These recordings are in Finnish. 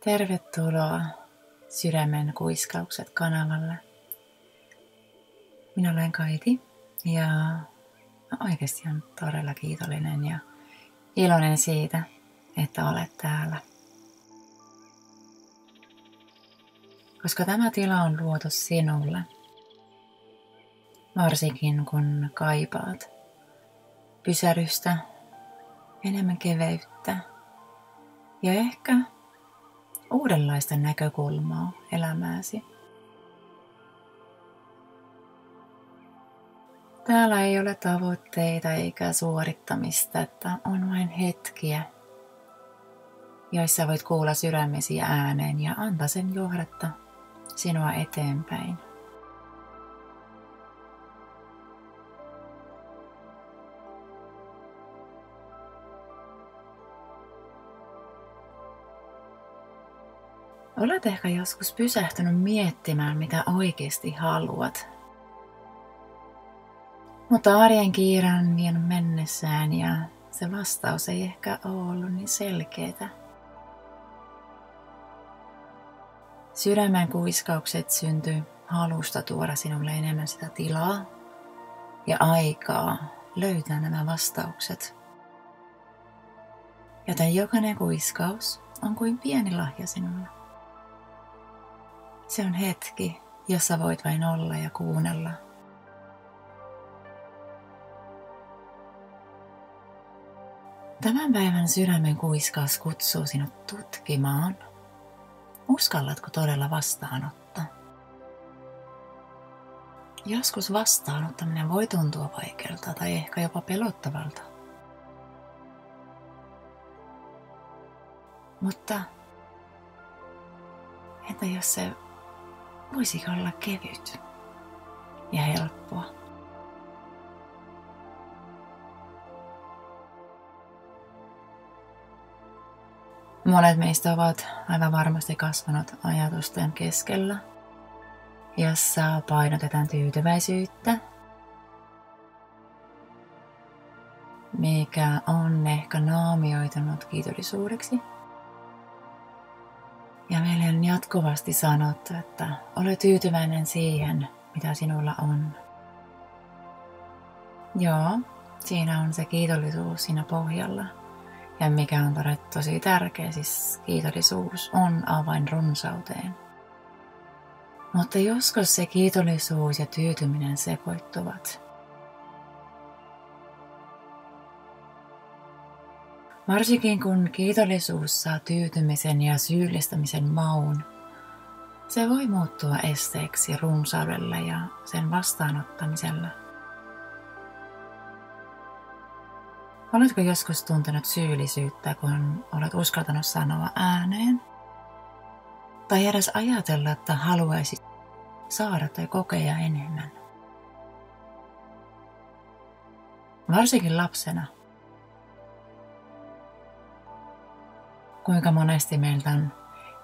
Tervetuloa Sydämen kuiskaukset -kanavalle. Minä olen Kaiti ja oikeasti olen todella kiitollinen ja iloinen siitä, että olet täällä. Koska tämä tila on luotu sinulle, varsinkin kun kaipaat pysärystä, enemmän keveyttä ja ehkä uudenlaista näkökulmaa elämääsi. Täällä ei ole tavoitteita eikä suorittamista, että on vain hetkiä, joissa voit kuulla sydämesi ääneen ja antaa sen johdattaa sinua eteenpäin. Olet ehkä joskus pysähtynyt miettimään, mitä oikeasti haluat. Mutta arjen kiire on vienyt mennessään ja se vastaus ei ehkä ole ollut niin selkeää. Sydämen kuiskaukset syntyy halusta tuoda sinulle enemmän sitä tilaa ja aikaa löytää nämä vastaukset. Joten jokainen kuiskaus on kuin pieni lahja sinulle. Se on hetki, jossa voit vain olla ja kuunnella. Tämän päivän sydämen kuiskaus kutsuu sinut tutkimaan. Uskallatko todella vastaanottaa? Joskus vastaanottaminen voi tuntua vaikealta tai ehkä jopa pelottavalta. Mutta entä jos se voisi olla kevyt ja helppoa? Monet meistä ovat aivan varmasti kasvanut ajatusten keskellä, jossa painotetaan tyytyväisyyttä, mikä on ehkä naamioitunut kiitollisuudeksi. Ja meille on jatkuvasti sanottu, että ole tyytyväinen siihen, mitä sinulla on. Joo, siinä on se kiitollisuus siinä pohjalla. Ja mikä on todettu tosi tärkeä, siis kiitollisuus on avain runsauteen. Mutta joskus se kiitollisuus ja tyytyminen sekoittuvat. Varsinkin kun kiitollisuus saa tyytymisen ja syyllistämisen maun, se voi muuttua esteeksi runsaudelle ja sen vastaanottamiselle. Oletko joskus tuntenut syyllisyyttä, kun olet uskaltanut sanoa ääneen? Tai edes ajatella, että haluaisit saada tai kokea enemmän? Varsinkin lapsena. Kuinka monesti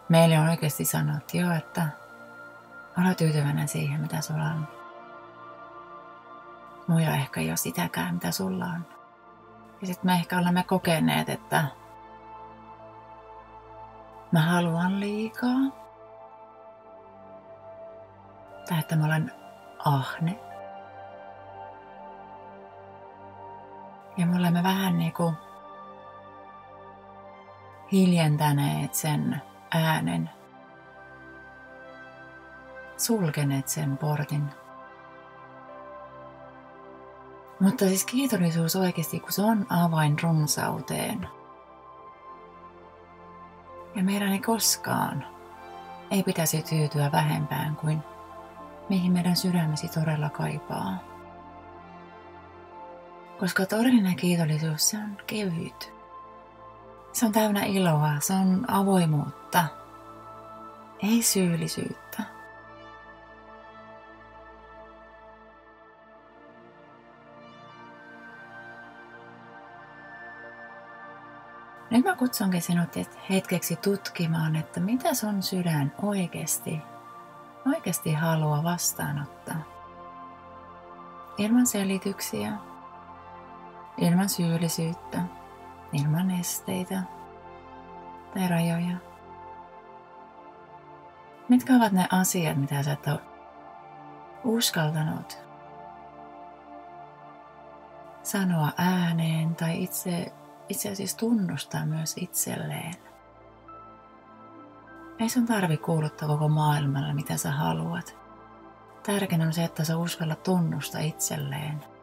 meille on oikeasti sanottu jo, että ole tyytyväinen siihen, mitä sulla on. Muilla ehkä ei ole sitäkään, mitä sulla on. Ja sitten me ehkä olemme kokeneet, että mä haluan liikaa. Tai että mä olen ahne. Ja me olemme vähän niinku hiljentäneet sen äänen. Sulkeneet sen portin. Mutta siis kiitollisuus oikeasti, kun se on avain runsauteen. Ja meidän ei koskaan ei pitäisi tyytyä vähempään kuin mihin meidän sydämesi todella kaipaa. Koska todellinen kiitollisuus, se on kevyt. Se on täynnä iloa, se on avoimuutta, ei syyllisyyttä. Nyt mä kutsunkin sinut hetkeksi tutkimaan, että mitä sun sydän oikeasti haluaa vastaanottaa. Ilman selityksiä, ilman syyllisyyttä, ilman esteitä tai rajoja. Mitkä ovat ne asiat, mitä sä et ole uskaltanut sanoa ääneen tai itse asiassa tunnustaa myös itselleen? Ei sun tarvi kuuluttaa koko maailmalle, mitä sä haluat. Tärkeintä on se, että sä uskallat tunnustaa itselleen.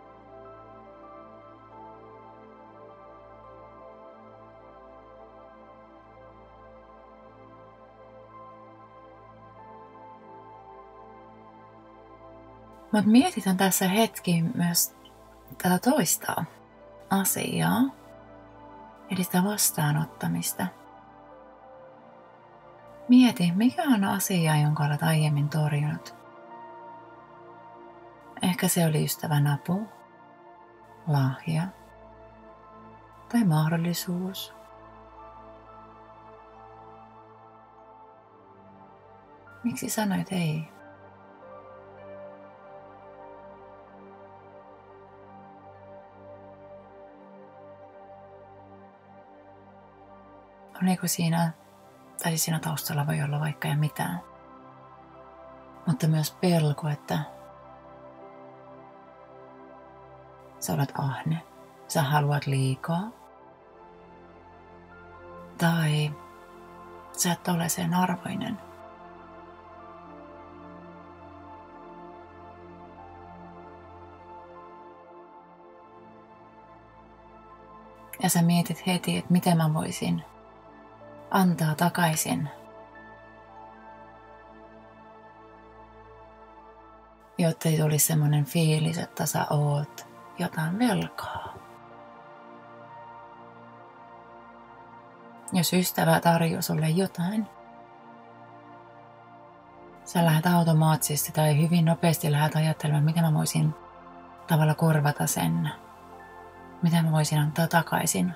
Mutta mietitään tässä hetki myös tätä toista asiaa, eli sitä vastaanottamista. Mieti, mikä on asia, jonka olet aiemmin torjunut. Ehkä se oli ystävän apu, lahja tai mahdollisuus. Miksi sanoit ei? Oliko siinä, tai siinä taustalla voi olla vaikka ja mitään. Mutta myös pelko, että sä olet ahne, sä haluat liikaa. Tai sä et ole sen arvoinen. Ja sä mietit heti, että miten mä voisin antaa takaisin, jotta ei tulisi semmoinen fiilis, että sä oot jotain velkaa. Jos ystävä tarjoaa sulle jotain, sä lähdet automaattisesti tai hyvin nopeasti lähdet ajattelemaan, miten mä voisin tavalla korvata sen, miten mä voisin antaa takaisin,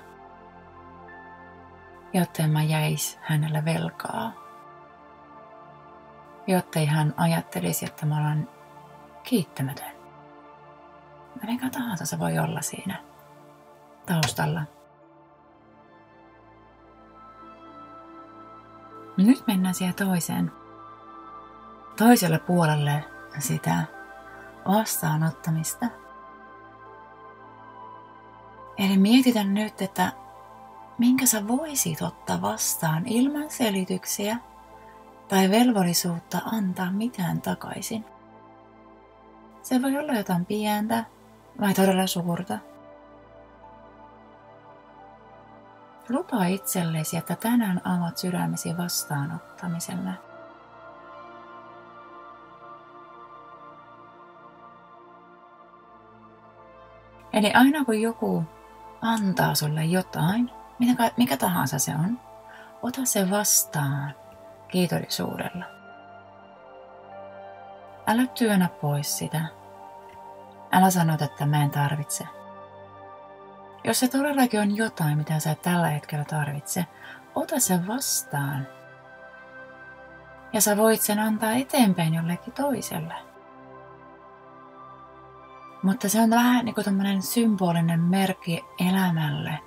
jotta mä jäis hänelle velkaa. Jottei hän ajattelisi, että mä olen kiittämätön. Mikä tahansa se voi olla siinä taustalla. Nyt mennään siihen toiselle puolelle sitä vastaanottamista. Eli mietitään nyt, että minkä sä voisit ottaa vastaan ilman selityksiä tai velvollisuutta antaa mitään takaisin. Se voi olla jotain pientä vai todella suurta. Lupaa itsellesi, että tänään avaat sydämesi vastaanottamiselle. Eli aina kun joku antaa sulle jotain, mikä tahansa se on, ota se vastaan kiitollisuudella. Älä työnnä pois sitä. Älä sano, että mä en tarvitse. Jos se todellakin on jotain, mitä sä et tällä hetkellä tarvitse, ota se vastaan. Ja sä voit sen antaa eteenpäin jollekin toiselle. Mutta se on vähän niin kuin tommoinen symbolinen merkki elämälle,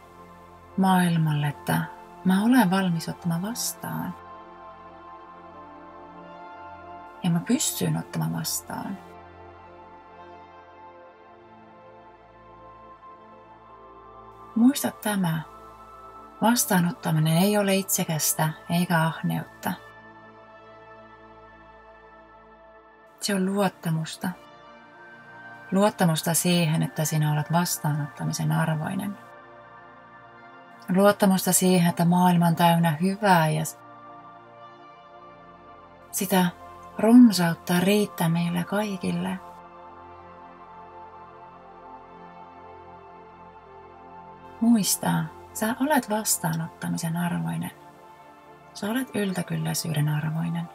maailmalle, että mä olen valmis ottamaan vastaan. Ja mä pystyn ottamaan vastaan. Muista tämä. Vastaanottaminen ei ole itsekästä eikä ahneutta. Se on luottamusta. Luottamusta siihen, että sinä olet vastaanottamisen arvoinen. Luottamusta siihen, että maailma on täynnä hyvää ja sitä runsautta riittää meille kaikille. Muista, sä olet vastaanottamisen arvoinen. Sä olet yltäkylläisyyden arvoinen.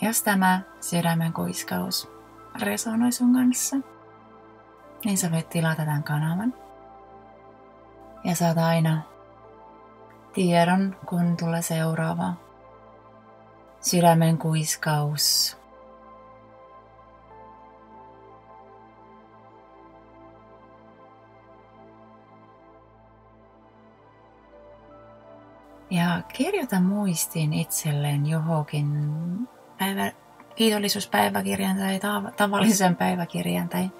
Jos tämä sydämen kuiskaus resonoi sun kanssa, niin sä voit tilata tämän kanavan. Ja saat aina tiedon, kun tulee seuraava sydämen kuiskaus. Ja kirjoita muistiin itselleen johonkin kiitollisuuspäiväkirjan tai tavallisen päiväkirjan tai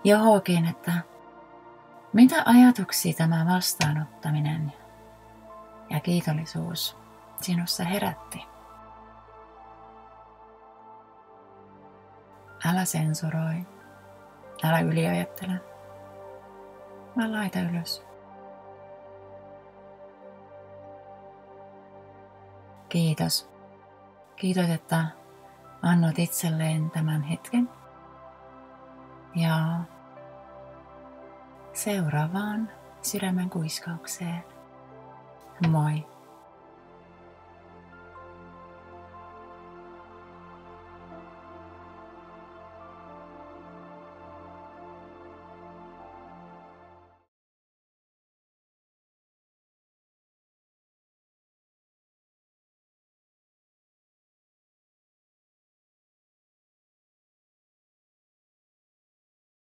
johonkin, että mitä ajatuksia tämä vastaanottaminen ja kiitollisuus sinussa herätti. Älä sensuroi, älä yliajattele, vaan laita ylös. Kiitos. Kiitos, että annot itselleen tämän hetken. Ja seuraavaan sydämen kuiskaukseen. Moi!